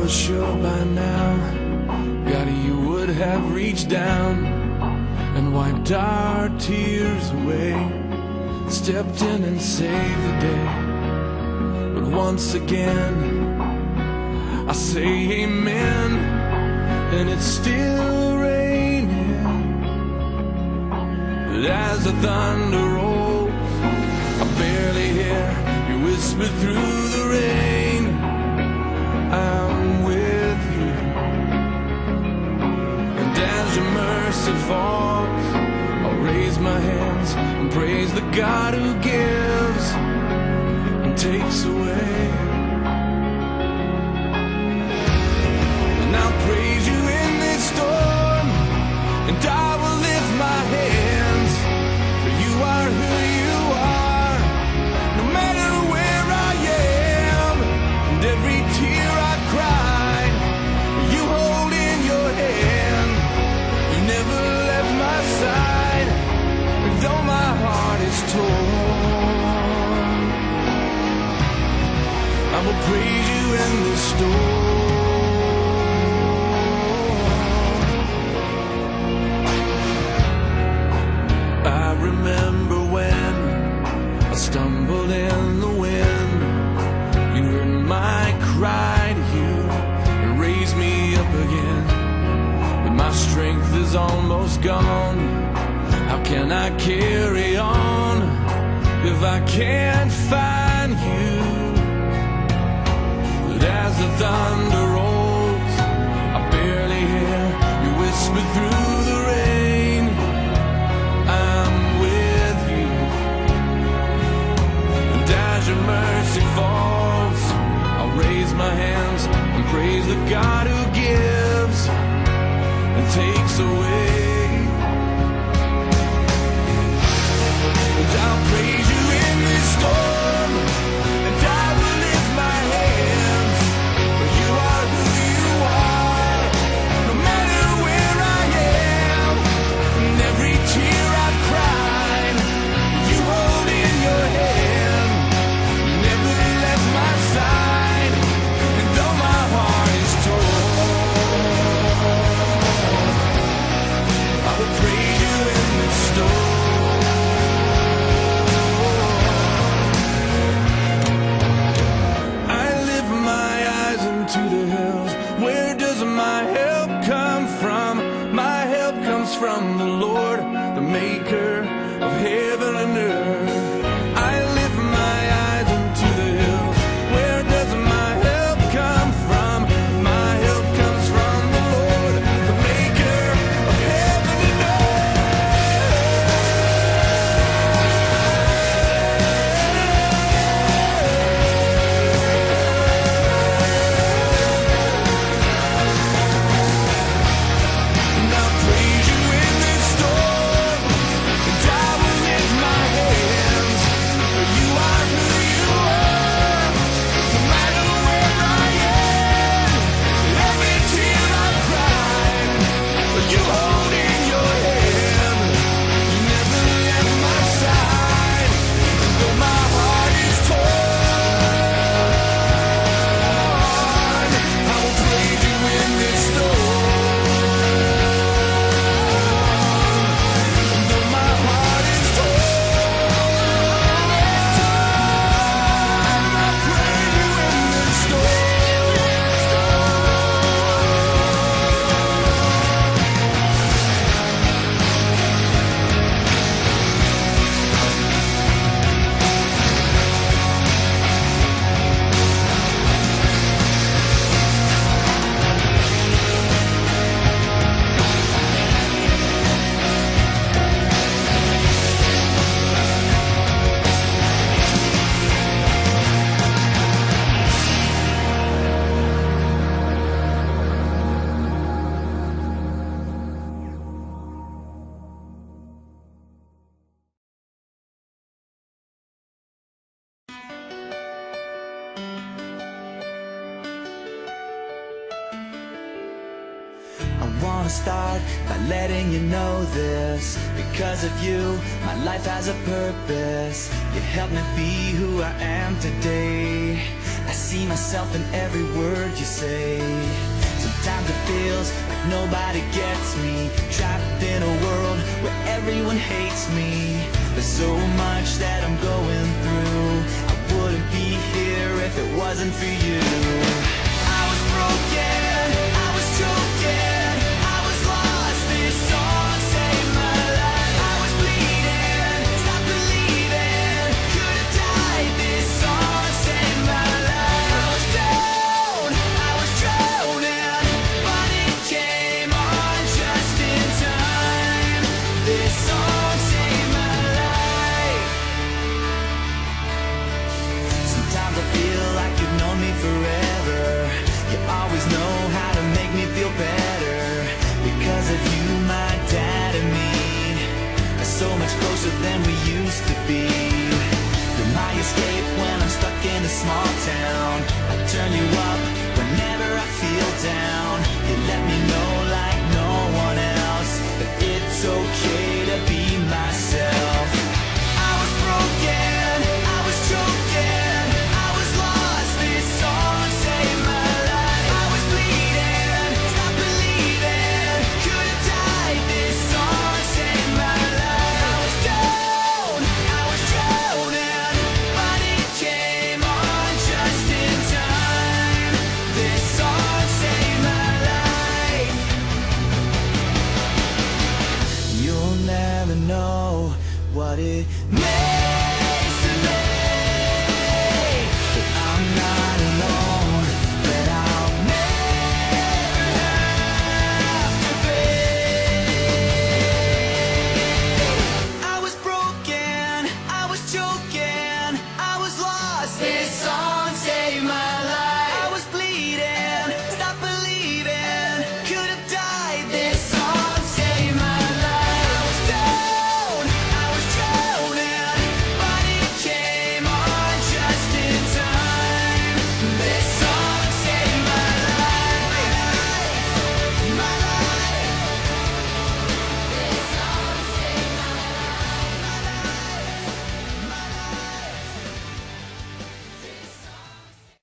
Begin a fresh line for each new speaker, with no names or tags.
was sure by now, God, you would have reached down and wiped our tears away, stepped in and saved the day. But once again, I say amen, and it's still raining. But as the thunder rolls, I barely hear you whisper through the rain, I'm with you. And as your mercy falls, I'll raise my hands and praise the God who gives and takes away. And I'll praise you in this storm, and I will lift my hands, for you are who you are, no matter where I am. And every tear I've cried, you hold in your hand. You never left my side, though my heart is torn. I will praise you in the storm. I remember when I stumbled in the wind. You heard my cry to you and raised me up again. But my strength is almost gone. How can I carry on if I can't find you? But as the thunder rolls, I barely hear you whisper through the rain, I'm with you. And as your mercy falls, I'll raise my hands and praise the God who gives and takes away. I'll praise you in this storm, and I will lift my hands, for you are who you are, no matter where I am. And every tear I've cried, you hold in your hand. You never left my side, and though my heart is torn, I will praise you in this storm. To the hills, where does my help come from? My help comes from the Lord, the maker of heaven and earth. I lift my eyes into the hills, where does my help come from? My help comes from the Lord, the maker of heaven and earth.
wanna start by letting you know this. Because of you, my life has a purpose. You helped me be who I am today. I see myself in every word you say. Sometimes it feels like nobody gets me, trapped in a world where everyone hates me. There's so much that I'm going through. I wouldn't be here if it wasn't for you. I was broken, I was choking, I was lost. This song saved my life. I was bleeding, stopped believing, could have died. This song saved my life. I was down, I was drowning, but it came on just in time. This song saved my life. Sometimes I feel like you've known me forever. You always know how to make me feel better. Because of you, my dad and me are so much closer than we used to be. You're my escape when I'm stuck in a small town. I turn you up